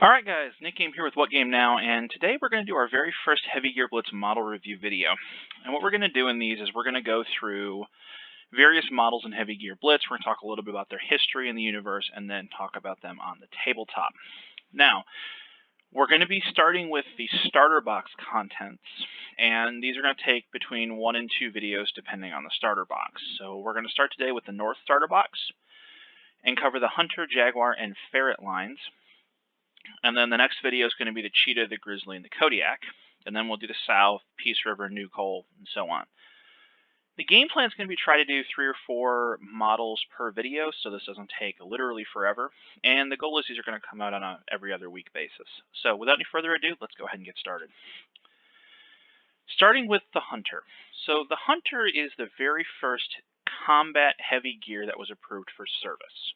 Alright guys, Nick Game here with What Game Now, and today we're going to do our very first Heavy Gear Blitz model review video. And what we're going to do in these is we're going to go through various models in Heavy Gear Blitz. We're going to talk a little bit about their history in the universe, and then talk about them on the tabletop. Now, we're going to be starting with the starter box contents, and these are going to take between 1 and 2 videos depending on the starter box. So we're going to start today with the North starter box, and cover the Hunter, Jaguar, and Ferret lines. And then the next video is going to be the Cheetah, the Grizzly, and the Kodiak. And then we'll do the South, Peace River, New Coal, and so on. The game plan is going to be try to do 3 or 4 models per video, so this doesn't take literally forever. And the goal is these are going to come out on a every other week basis. So without any further ado, let's go ahead and get started. Starting with the Hunter. So the Hunter is the very first combat heavy gear that was approved for service.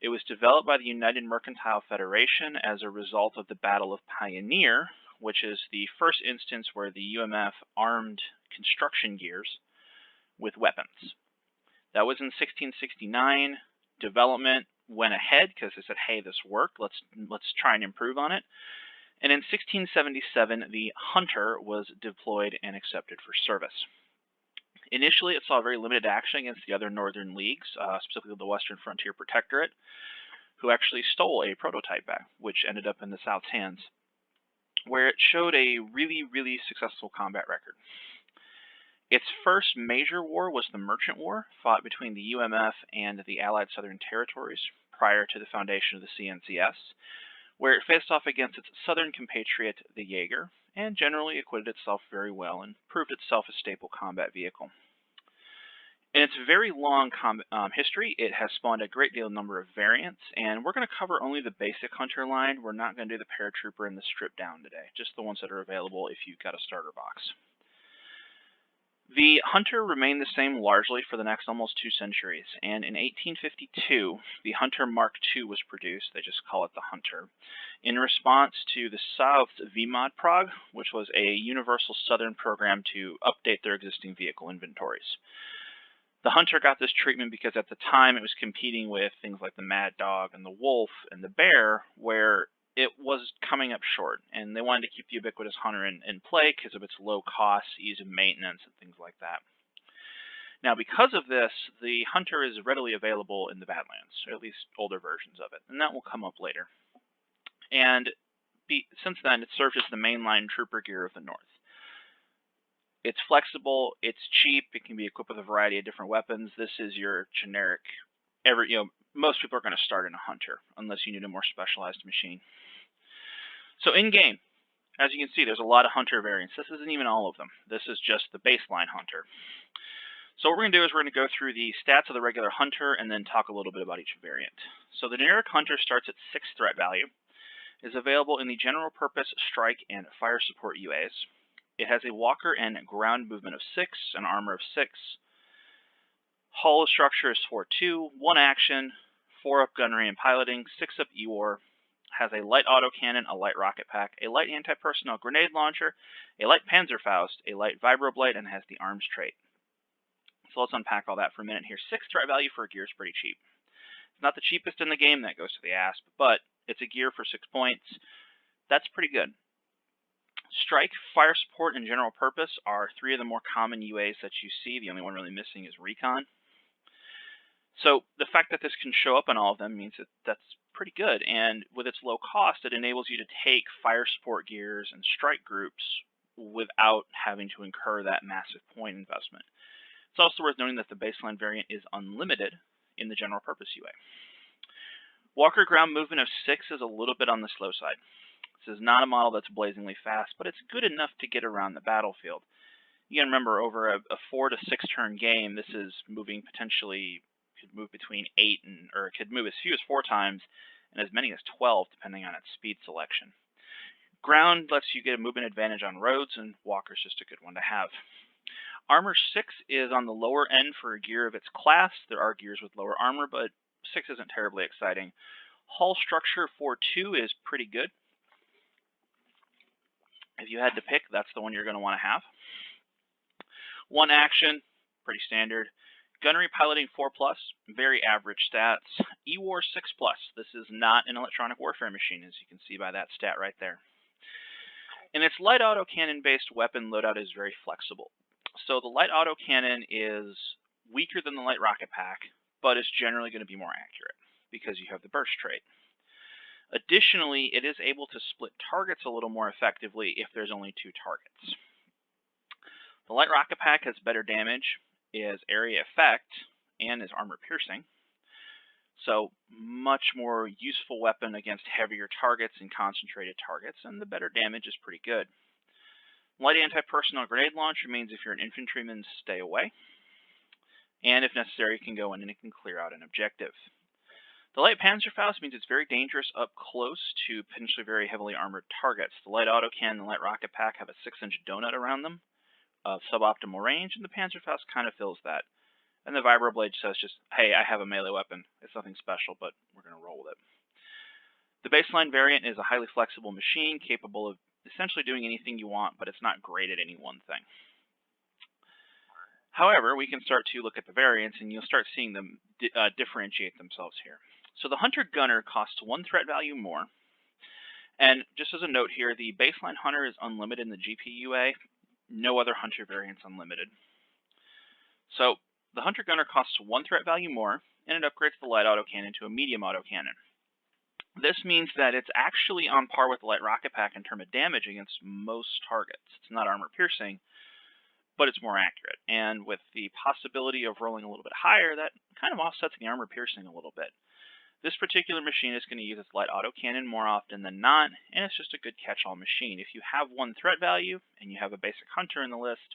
It was developed by the United Mercantile Federation as a result of the Battle of Pioneer, which is the first instance where the UMF armed construction gears with weapons. That was in 1669. Development went ahead because they said, hey, this worked, let's try and improve on it. And in 1677, the Hunter was deployed and accepted for service. Initially, it saw very limited action against the other northern leagues, specifically the Western Frontier Protectorate, who actually stole a prototype back, which ended up in the South's hands, where it showed a really, really successful combat record. Its first major war was the Merchant War, fought between the UMF and the Allied Southern Territories prior to the foundation of the CNCS, where it faced off against its southern compatriot, the Jaeger, and generally acquitted itself very well and proved itself a staple combat vehicle. In its very long history, it has spawned a great number of variants, and we're going to cover only the basic Hunter line. We're not going to do the Paratrooper and the Strip Down today, just the ones that are available if you've got a starter box. The Hunter remained the same largely for the next almost 2 centuries, and in 1852, the Hunter Mark II was produced, they just call it the Hunter, in response to the South's VMod Prague, which was a universal southern program to update their existing vehicle inventories. The Hunter got this treatment because at the time it was competing with things like the Mad Dog and the Wolf and the Bear, where it was coming up short, and they wanted to keep the ubiquitous Hunter in play because of its low cost, ease of maintenance, and things like that. Now, because of this, the Hunter is readily available in the Badlands, or at least older versions of it, and that will come up later. And since then, it served as the mainline trooper gear of the North. It's flexible, it's cheap, it can be equipped with a variety of different weapons. This is your generic, most people are going to start in a Hunter, unless you need a more specialized machine. So in-game, as you can see, there's a lot of Hunter variants. This isn't even all of them. This is just the baseline Hunter. So what we're going to do is we're going to go through the stats of the regular Hunter and then talk a little bit about each variant. So the generic Hunter starts at 6 threat value, is available in the general purpose strike and fire support UAs. It has a walker and ground movement of 6, an armor of 6. Hull structure is 4-2, 1 action, 4 up gunnery and piloting, 6 up EWAR, has a light autocannon, a light rocket pack, a light anti-personnel grenade launcher, a light Panzerfaust, a light vibroblade, and has the arms trait. So let's unpack all that for a minute here. 6 threat value for a gear is pretty cheap. It's not the cheapest in the game, that goes to the ass, but it's a gear for 6 points. That's pretty good. Strike, fire support, and general purpose are 3 of the more common UAs that you see. The only one really missing is recon. So the fact that this can show up in all of them means that that's pretty good. And with its low cost, it enables you to take fire support gears and strike groups without having to incur that massive point investment. It's also worth noting that the baseline variant is unlimited in the general purpose UA. Walker ground movement of 6 is a little bit on the slow side. This is not a model that's blazingly fast, but it's good enough to get around the battlefield. You can remember, over a 4 to 6 turn game, this is moving potentially, could move between 8 or it could move as few as 4 times and as many as 12, depending on its speed selection. Ground lets you get a movement advantage on roads, and Walker's just a good one to have. Armor 6 is on the lower end for a gear of its class. There are gears with lower armor, but 6 isn't terribly exciting. Hull structure 4-2 is pretty good. If you had to pick, that's the one you're going to want to have. 1 action, pretty standard. Gunnery piloting 4+, very average stats. E-War 6+. This is not an electronic warfare machine, as you can see by that stat right there. And its light autocannon-based weapon loadout is very flexible. So the light autocannon is weaker than the light rocket pack, but is generally going to be more accurate because you have the burst trait. Additionally, it is able to split targets a little more effectively if there's only 2 targets. The light rocket pack has better damage, is area effect, and is armor piercing. So much more useful weapon against heavier targets and concentrated targets, and the better damage is pretty good. Light anti-personnel grenade launcher means if you're an infantryman, stay away. And if necessary, you can go in and it can clear out an objective. The light Panzerfaust means it's very dangerous up close to potentially very heavily armored targets. The light autocannon and the light rocket pack have a 6-inch donut around them of suboptimal range, and the Panzerfaust kind of fills that. And the Vibroblade says just, hey, I have a melee weapon. It's nothing special, but we're going to roll with it. The baseline variant is a highly flexible machine capable of essentially doing anything you want, but it's not great at any one thing. However, we can start to look at the variants, and you'll start seeing them differentiate themselves here. So the Hunter Gunner costs 1 threat value more. And just as a note here, the baseline Hunter is unlimited in the GPUA. No other Hunter variant's unlimited. So the Hunter Gunner costs 1 threat value more, and it upgrades the light autocannon to a medium autocannon. This means that it's actually on par with the light rocket pack in terms of damage against most targets. It's not armor piercing, but it's more accurate. And with the possibility of rolling a little bit higher, that kind of offsets the armor piercing a little bit. This particular machine is going to use its light autocannon more often than not, and it's just a good catch-all machine. If you have 1 threat value, and you have a basic Hunter in the list,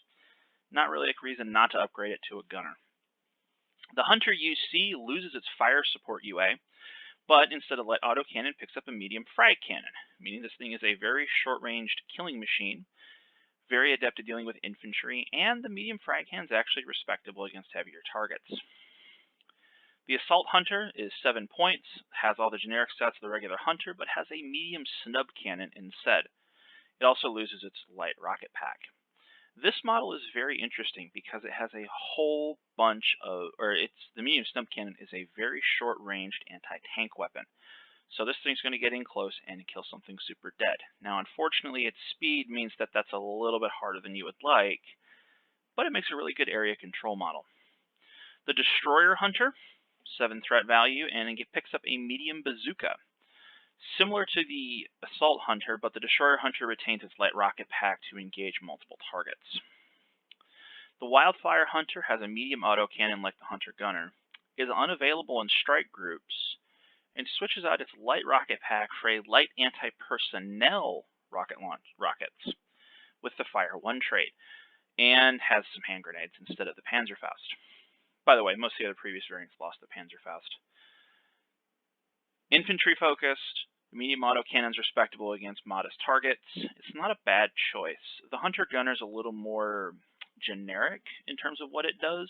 not really a reason not to upgrade it to a Gunner. The Hunter UC loses its fire support UA, but instead of light autocannon, picks up a medium frag cannon, meaning this thing is a very short-ranged killing machine, very adept at dealing with infantry, and the medium frag cannon is actually respectable against heavier targets. The Assault Hunter is 7 points, has all the generic stats of the regular Hunter, but has a medium snub cannon instead. It also loses its light rocket pack. This model is very interesting because it has a whole bunch of, the medium snub cannon is a very short-ranged anti-tank weapon. So this thing's going to get in close and kill something super dead. Now, unfortunately, its speed means that that's a little bit harder than you would like, but it makes a really good area control model. The Destroyer Hunter, 7 threat value, and it picks up a medium bazooka. Similar to the Assault Hunter, but the Destroyer Hunter retains its light rocket pack to engage multiple targets. The Wildfire Hunter has a medium autocannon like the Hunter Gunner, is unavailable in strike groups, and switches out its light rocket pack for a light anti-personnel rockets with the Fire 1 trait, and has some hand grenades instead of the Panzerfaust. By the way, most of the other previous variants lost the Panzerfaust. Infantry-focused, medium autocannon's respectable against modest targets. It's not a bad choice. The Hunter Gunner is a little more generic in terms of what it does.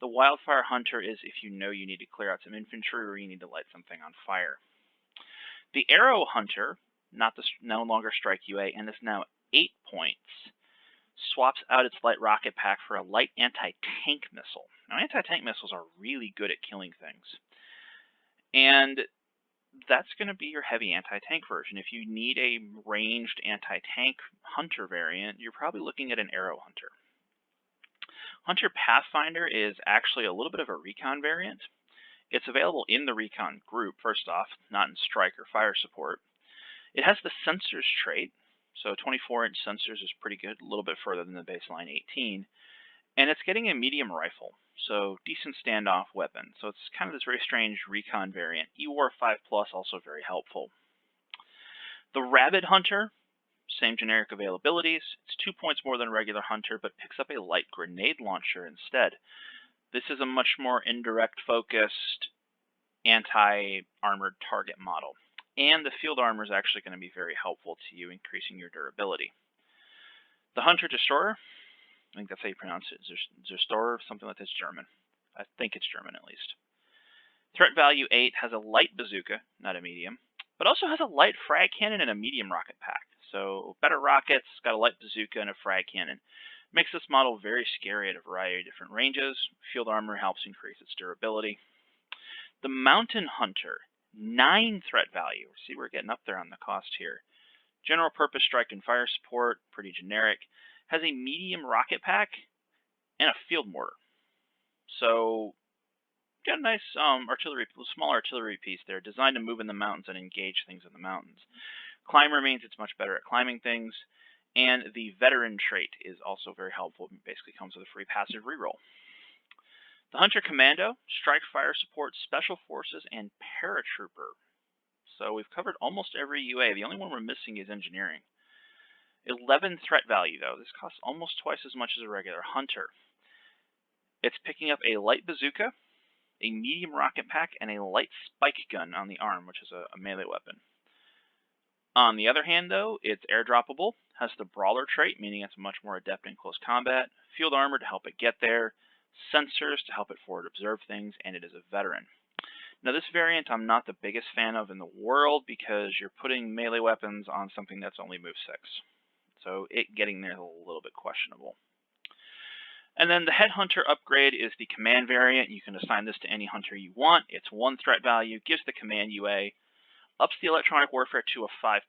The Wildfire Hunter is if you know you need to clear out some infantry or you need to light something on fire. The Aero Hunter, no longer strike UA, and is now 8 points, swaps out its light rocket pack for a light anti-tank missile. Now, anti-tank missiles are really good at killing things. And that's going to be your heavy anti-tank version. If you need a ranged anti-tank Hunter variant, you're probably looking at an Aero Hunter. Hunter Pathfinder is actually a little bit of a recon variant. It's available in the recon group, first off, not in strike or fire support. It has the sensors trait, so 24-inch sensors is pretty good, a little bit further than the baseline 18. And it's getting a medium rifle, so decent standoff weapon. So it's kind of this very strange recon variant. E-War 5+, also very helpful. The Rabid Hunter, same generic availabilities. It's 2 points more than a regular Hunter, but picks up a light grenade launcher instead. This is a much more indirect focused anti-armored target model. And the field armor is actually going to be very helpful to you, increasing your durability. The Hunter Destroyer, I think that's how you pronounce it, Zerstörer, something like that's German. I think it's German at least. Threat value 8, has a light bazooka, not a medium, but also has a light frag cannon and a medium rocket pack. So better rockets, got a light bazooka and a frag cannon. Makes this model very scary at a variety of different ranges. Field armor helps increase its durability. The Mountain Hunter, 9 threat value. See, we're getting up there on the cost here. General purpose strike and fire support, pretty generic. Has a medium rocket pack and a field mortar. So, got a nice small artillery piece there, designed to move in the mountains and engage things in the mountains. Climber means it's much better at climbing things. And the veteran trait is also very helpful. It basically comes with a free passive reroll. The Hunter Commando, strike, fire support, special forces, and paratrooper. So we've covered almost every UA. The only one we're missing is engineering. 11 threat value, though. This costs almost twice as much as a regular Hunter. It's picking up a light bazooka, a medium rocket pack, and a light spike gun on the arm, which is a melee weapon. On the other hand, though, it's airdroppable, has the brawler trait, meaning it's much more adept in close combat, field armor to help it get there, sensors to help it forward observe things, and it is a veteran. Now, this variant I'm not the biggest fan of in the world because you're putting melee weapons on something that's only move 6. So it getting there is a little bit questionable. And then the Headhunter upgrade is the command variant. You can assign this to any hunter you want. It's 1 threat value, gives the command UA, ups the electronic warfare to a 5+.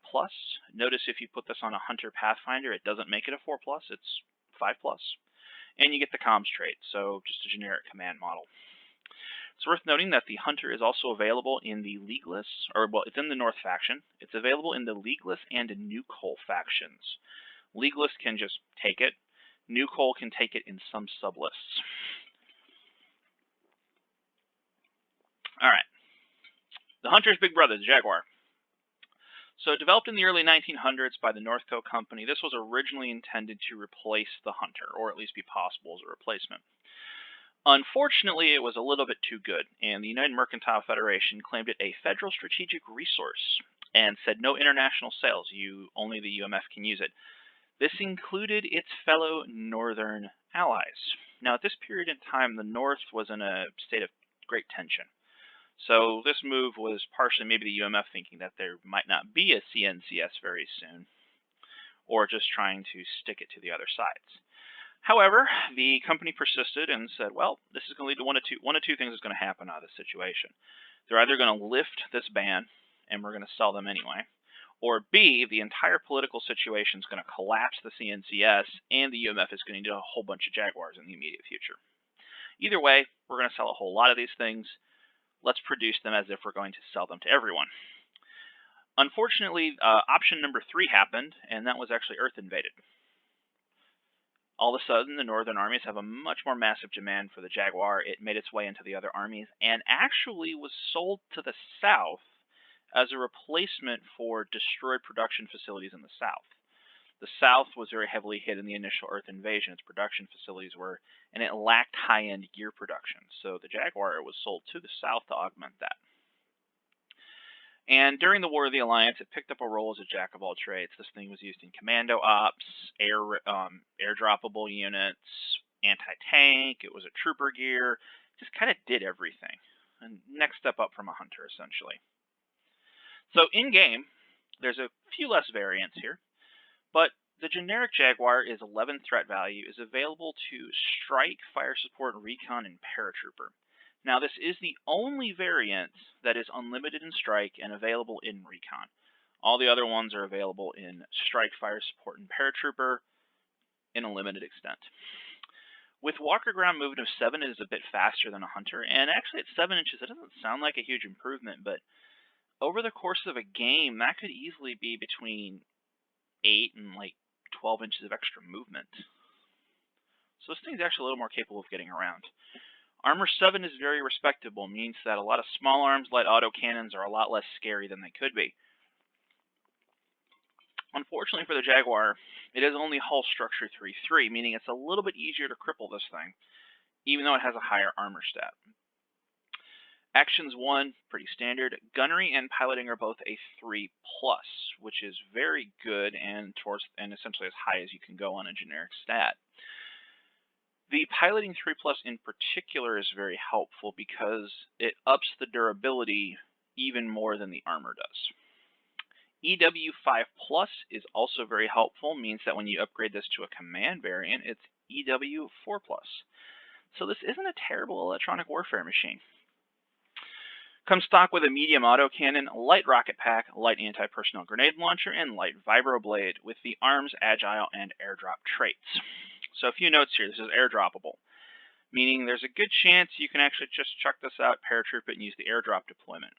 Notice if you put this on a Hunter Pathfinder, it doesn't make it a 4+, it's 5+. And you get the comms trait, so just a generic command model. It's worth noting that the Hunter is also available in the Leagueless, it's in the North faction. It's available in the Leagueless and New Coal factions. Leagueless can just take it. New Coal can take it in some sublists. Alright. The Hunter's big brother, the Jaguar. So developed in the early 1900s by the Northcote Company, this was originally intended to replace the Hunter, or at least be possible as a replacement. Unfortunately, it was a little bit too good, and the United Mercantile Federation claimed it a federal strategic resource and said no international sales, only the UMF can use it. This included its fellow northern allies. Now, at this period in time, the North was in a state of great tension. So this move was partially maybe the UMF thinking that there might not be a CNCS very soon, or just trying to stick it to the other sides. However, the company persisted and said, well, this is going to lead to one of two things is going to happen out of this situation. They're either going to lift this ban, and we're going to sell them anyway, or B, the entire political situation is going to collapse the CNCS, and the UMF is going to need a whole bunch of Jaguars in the immediate future. Either way, we're going to sell a whole lot of these things. Let's produce them as if we're going to sell them to everyone. Unfortunately, option number 3 happened, and that was actually Earth invaded. All of a sudden, the northern armies have a much more massive demand for the Jaguar. It made its way into the other armies and actually was sold to the south as a replacement for destroyed production facilities in the south. The south was very heavily hit in the initial Earth invasion. Its production facilities were, and it lacked high-end gear production. So the Jaguar was sold to the south to augment that. And during the War of the Alliance, it picked up a role as a jack of all trades. This thing was used in commando ops, airdroppable units, anti-tank. It was a trooper gear. Just kind of did everything. And next step up from a Hunter, essentially. So in-game, there's a few less variants here. But the generic Jaguar is 11 threat value, is available to strike, fire support, recon, and paratrooper. Now, this is the only variant that is unlimited in strike and available in recon. All the other ones are available in strike, fire support, and paratrooper in a limited extent. With walker ground movement of 7, it is a bit faster than a Hunter, and actually at 7 inches, it doesn't sound like a huge improvement, but over the course of a game, that could easily be between 8 and like 12 inches of extra movement. So this thing's actually a little more capable of getting around. Armor 7 is very respectable, means that a lot of small arms, light autocannons are a lot less scary than they could be. Unfortunately for the Jaguar, it is only hull structure 3-3, meaning it's a little bit easier to cripple this thing, even though it has a higher armor stat. Actions 1, pretty standard. Gunnery and piloting are both a 3+, which is very good and essentially as high as you can go on a generic stat. The piloting 3+ in particular is very helpful because it ups the durability even more than the armor does. EW 5+ is also very helpful, means that when you upgrade this to a command variant, it's EW4+. So this isn't a terrible electronic warfare machine. Comes stock with a medium autocannon, light rocket pack, light anti-personnel grenade launcher, and light vibroblade with the arms, agile, and airdrop traits. So a few notes here. This is airdroppable, meaning there's a good chance you can actually just chuck this out, paratroop it, and use the airdrop deployment.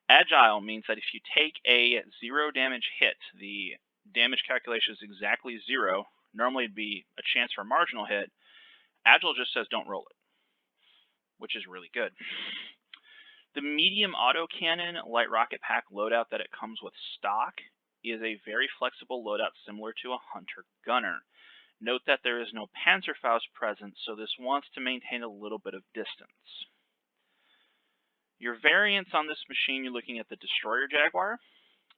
Agile means that if you take a 0 damage hit, the damage calculation is exactly 0. Normally it'd be a chance for a marginal hit. Agile just says don't roll it, which is really good. The medium autocannon light rocket pack loadout that it comes with stock is a very flexible loadout similar to a hunter gunner. Note that there is no Panzerfaust present, so this wants to maintain a little bit of distance. Your variants on this machine, you're looking at the Destroyer Jaguar,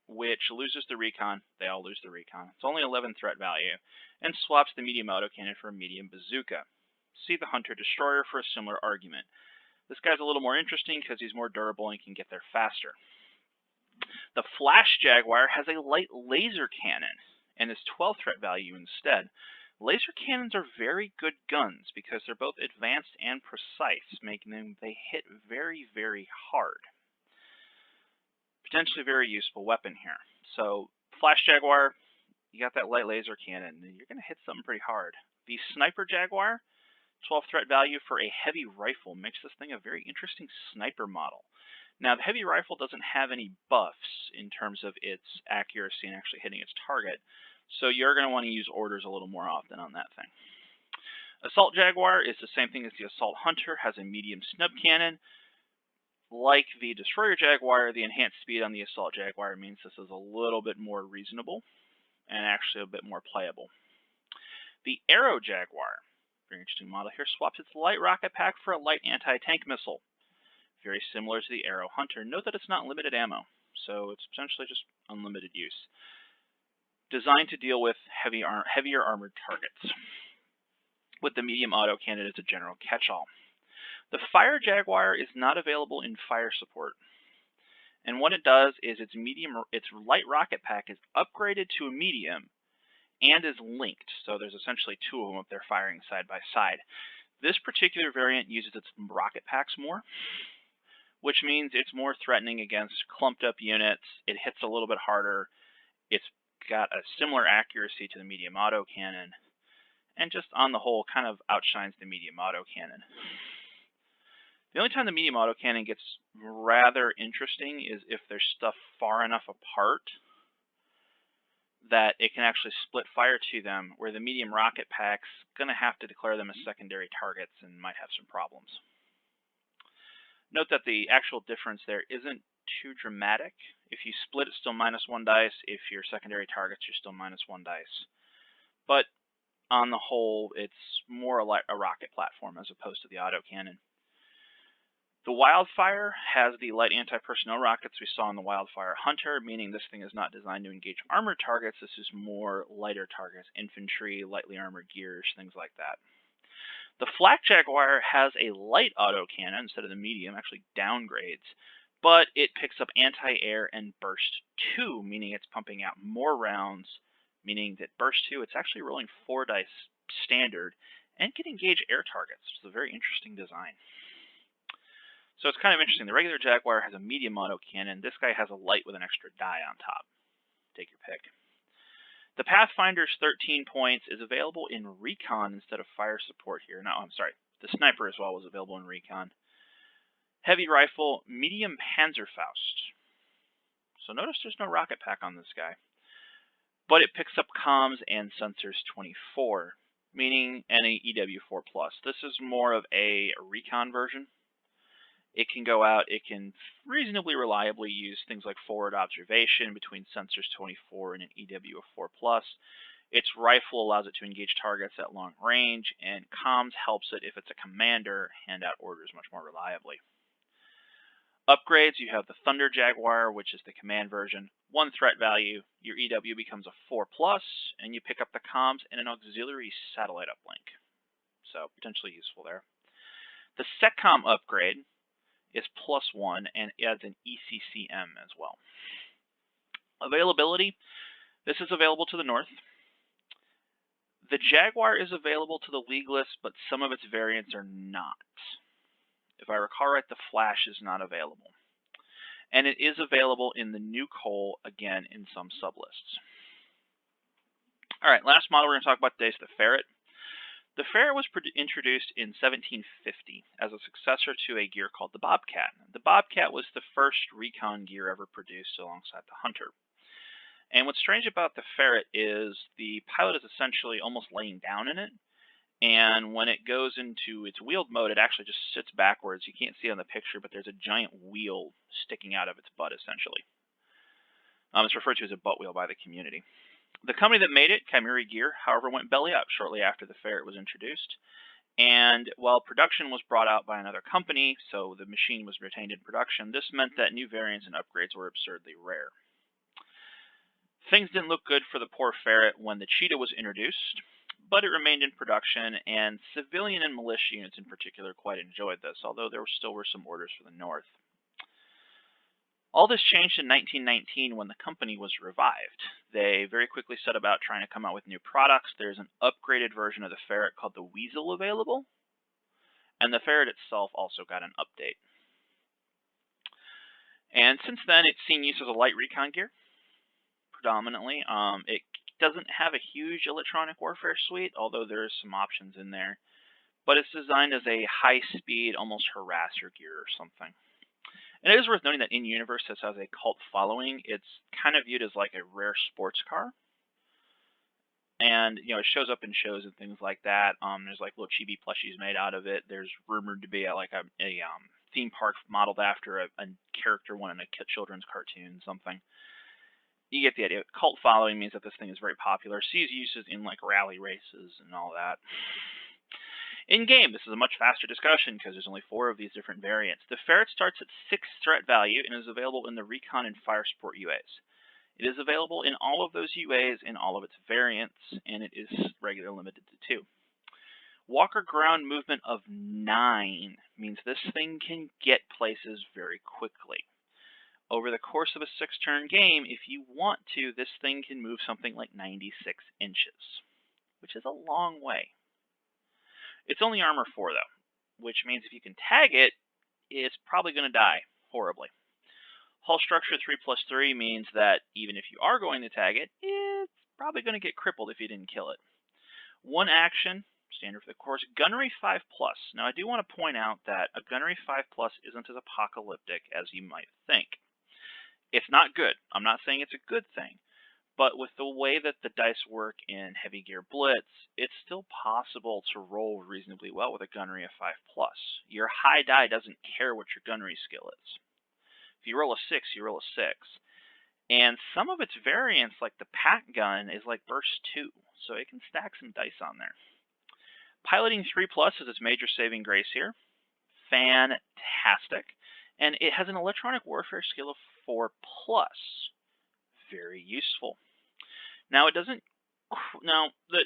which loses the recon. They all lose the recon. It's only 11 threat value, and swaps the medium autocannon for a medium bazooka. See the Hunter Destroyer for a similar argument. This guy's a little more interesting because he's more durable and can get there faster. The Flak Jaguar has a light laser cannon and is 12 threat value instead. Laser cannons are very good guns because they're both advanced and precise, making them they hit very, very hard. Potentially very useful weapon here. So Flak Jaguar, you got that light laser cannon, you're going to hit something pretty hard. The Sniper Jaguar, 12 threat value for a heavy rifle, makes this thing a very interesting sniper model. Now, the heavy rifle doesn't have any buffs in terms of its accuracy and actually hitting its target, so you're going to want to use orders a little more often on that thing. Assault Jaguar is the same thing as the Assault Hunter, has a medium snub cannon. Like the Destroyer Jaguar, the enhanced speed on the Assault Jaguar means this is a little bit more reasonable and actually a bit more playable. The Aero Jaguar, very interesting model here, swaps its light rocket pack for a light anti-tank missile. Very similar to the Aero Hunter. Note that it's not limited ammo, so it's potentially just unlimited use. Designed to deal with heavier armored targets, with the medium autocannon as a general catch-all. The Fire Jaguar is not available in fire support, and what it does is its light rocket pack is upgraded to a medium and is linked, so there's essentially two of them up there firing side by side. This particular variant uses its rocket packs more, which means it's more threatening against clumped up units. It hits a little bit harder. It's got a similar accuracy to the medium autocannon, and just on the whole kind of outshines the medium autocannon. The only time the medium autocannon gets rather interesting is if there's stuff far enough apart that it can actually split fire to them, where the medium rocket pack's going to have to declare them as secondary targets and might have some problems. Note that the actual difference there isn't too dramatic. If you split, it's still -1 dice. If you're secondary targets, you're still -1 dice. But on the whole, it's more like a rocket platform as opposed to the autocannon. The Wildfire has the light anti-personnel rockets we saw in the Wildfire Hunter, meaning this thing is not designed to engage armored targets. This is more lighter targets, infantry, lightly armored gears, things like that. The Flak Jaguar has a light autocannon instead of the medium, actually downgrades, but it picks up anti-air and burst 2, meaning it's pumping out more rounds, meaning that burst 2, it's actually rolling 4 dice standard and can engage air targets. It's a very interesting design. So it's kind of interesting. The regular Jaguar has a medium autocannon. This guy has a light with an extra die on top. Take your pick. The Pathfinder's 13 points is available in Recon instead of fire support here. No, I'm sorry. The Sniper as well was available in Recon. Heavy rifle, medium Panzerfaust. So notice there's no rocket pack on this guy. But it picks up comms and sensors 24, meaning any EW4+. This is more of a Recon version. It can go out, it can reasonably reliably use things like forward observation between sensors 24 and an EW4+. Its rifle allows it to engage targets at long range, and comms helps it, if it's a commander, hand out orders much more reliably. Upgrades, you have the Thunder Jaguar, which is the command version. 1 threat value, your EW becomes a 4+, and you pick up the comms and an auxiliary satellite uplink. So potentially useful there. The SETCOM upgrade is +1 and adds an ECCM as well. Availability, this is available to the north. The Jaguar is available to the League list, but some of its variants are not. If I recall right, the Flash is not available. And it is available in the new Cole, again, in some sublists. All right, last model we're going to talk about today is the Ferret. The Ferret was introduced in 1750 as a successor to a gear called the Bobcat. The Bobcat was the first recon gear ever produced alongside the Hunter. And what's strange about the Ferret is the pilot is essentially almost laying down in it. And when it goes into its wheeled mode, it actually just sits backwards. You can't see it on the picture, but there's a giant wheel sticking out of its butt, essentially. It's referred to as a butt wheel by the community. The company that made it, Chimera Gear, however, went belly up shortly after the Ferret was introduced. And while production was brought out by another company, so the machine was retained in production, this meant that new variants and upgrades were absurdly rare. Things didn't look good for the poor Ferret when the Cheetah was introduced, but it remained in production, and civilian and militia units in particular quite enjoyed this, although there still were some orders for the North. All this changed in 1919 when the company was revived. They very quickly set about trying to come out with new products. There's an upgraded version of the Ferret called the Weasel available, and the Ferret itself also got an update. And since then, it's seen use as a light recon gear, predominantly. It doesn't have a huge electronic warfare suite, although there is some options in there. But it's designed as a high-speed, almost harasser gear or something. And it is worth noting that in-universe this has a cult following. It's kind of viewed as like a rare sports car. And, it shows up in shows and things like that. There's like little chibi plushies made out of it. There's rumored to be a theme park modeled after a character one in a children's cartoon, something. You get the idea. Cult following means that this thing is very popular. Sees uses in like rally races and all that. In-game, this is a much faster discussion because there's only 4 of these different variants. The Ferret starts at 6 threat value and is available in the Recon and Fire Sport UAs. It is available in all of those UAs in all of its variants, and it is regular limited to 2. Walker ground movement of 9 means this thing can get places very quickly. Over the course of a 6-turn game, if you want to, this thing can move something like 96 inches, which is a long way. It's only armor 4, though, which means if you can tag it, it's probably going to die horribly. Hull structure 3+3 means that even if you are going to tag it, it's probably going to get crippled if you didn't kill it. 1 action, standard for the course, gunnery 5+. Now, I do want to point out that a gunnery 5+ isn't as apocalyptic as you might think. It's not good. I'm not saying it's a good thing. But with the way that the dice work in Heavy Gear Blitz, it's still possible to roll reasonably well with a gunnery of 5+. Your high die doesn't care what your gunnery skill is. If you roll a 6, you roll a 6. And some of its variants, like the pack gun, is like burst 2, so it can stack some dice on there. Piloting 3+ is its major saving grace here. Fantastic. And it has an electronic warfare skill of 4+. Very useful. Now, the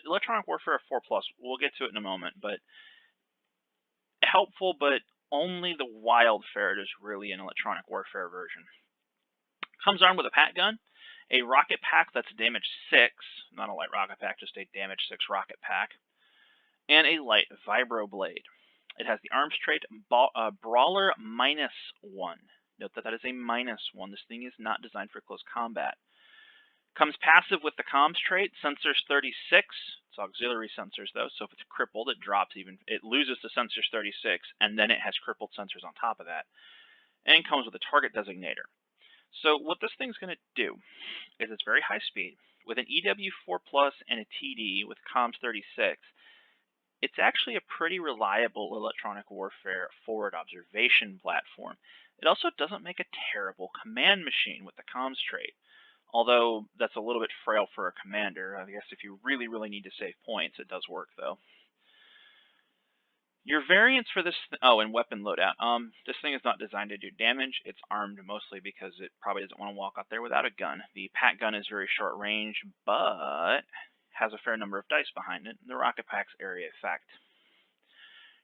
electronic warfare of 4+, we'll get to it in a moment, but helpful, but only the Wild Ferret is really an electronic warfare version. Comes armed with a pack gun, a rocket pack that's damage 6, not a light rocket pack, just a damage 6 rocket pack, and a light vibro blade. It has the arms trait Brawler -1. Note that is a -1. This thing is not designed for close combat. Comes passive with the comms trait, sensors 36. It's auxiliary sensors though, so if it's crippled, it loses the sensors 36, and then it has crippled sensors on top of that. And comes with a target designator. So what this thing's going to do is it's very high speed. With an EW 4+ and a TD with comms 36, it's actually a pretty reliable electronic warfare forward observation platform. It also doesn't make a terrible command machine with the comms trait. Although that's a little bit frail for a commander. I guess if you really, really need to save points, it does work, though. Your variants for this... and weapon loadout. This thing is not designed to do damage. It's armed mostly because it probably doesn't want to walk out there without a gun. The pack gun is very short range, but has a fair number of dice behind it. The rocket pack's area effect.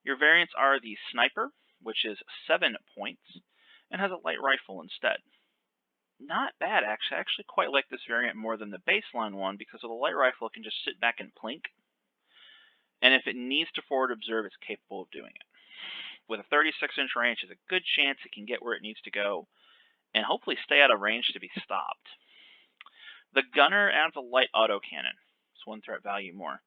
Your variants are the Sniper, which is 7 points, and has a light rifle instead. Not bad, actually. I actually quite like this variant more than the baseline one because with a light rifle, it can just sit back and plink. and if it needs to forward observe, it's capable of doing it. With a 36-inch range, there's a good chance it can get where it needs to go and hopefully stay out of range to be stopped. The gunner adds a light autocannon. It's 1 threat value more.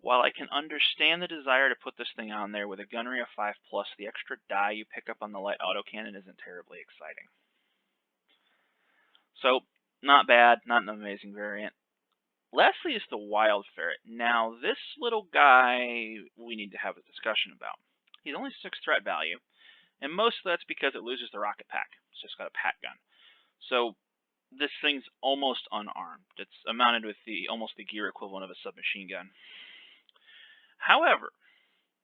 While I can understand the desire to put this thing on there, with a gunnery of 5+, the extra die you pick up on the light autocannon isn't terribly exciting. So, not bad, not an amazing variant. Lastly is the Wildfire. Now, this little guy we need to have a discussion about. He's only 6 threat value, and most of that's because it loses the rocket pack. It's just got a pack gun. So, this thing's almost unarmed. It's mounted with almost the gear equivalent of a submachine gun. However,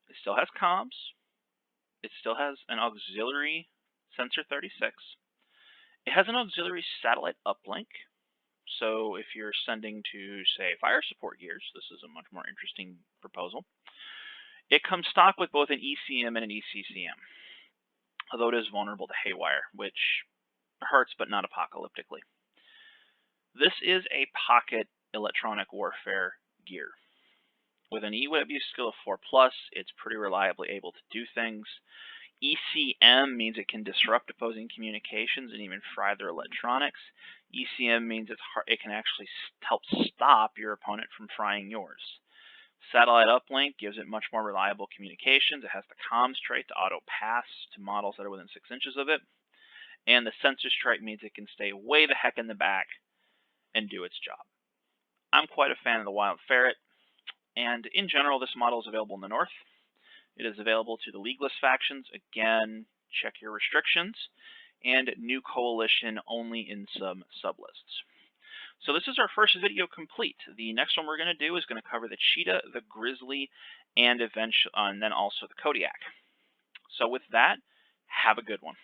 it still has comms. It still has an auxiliary sensor 36. It has an auxiliary satellite uplink. So if you're sending to, say, fire support gears, this is a much more interesting proposal. It comes stock with both an ECM and an ECCM, although it is vulnerable to haywire, which hurts but not apocalyptically. This is a pocket electronic warfare gear. With an EW skill of 4+, it's pretty reliably able to do things. ECM means it can disrupt opposing communications and even fry their electronics. ECM means it can actually help stop your opponent from frying yours. Satellite uplink gives it much more reliable communications. It has the comms trait to auto-pass to models that are within 6 inches of it. And the sensors trait means it can stay way the heck in the back and do its job. I'm quite a fan of the Wild Ferret, and in general, this model is available in the North. It is available to the Leagueless factions. Again, check your restrictions. And New Coalition only in some sublists. So this is our first video complete. The next one we're going to do is going to cover the Cheetah, the Grizzly, and then also the Kodiak. So with that, have a good one.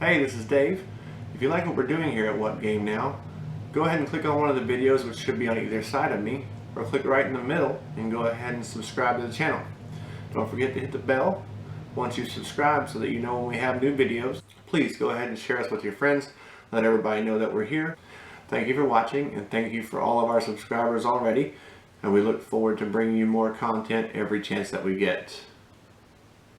Hey, this is Dave. If you like what we're doing here at What Game Now, go ahead and click on one of the videos which should be on either side of me, or click right in the middle and go ahead and subscribe to the channel. Don't forget to hit the bell once you subscribe so that you know when we have new videos. Please go ahead and share us with your friends. Let everybody know that we're here. Thank you for watching, and thank you for all of our subscribers already. And we look forward to bringing you more content every chance that we get.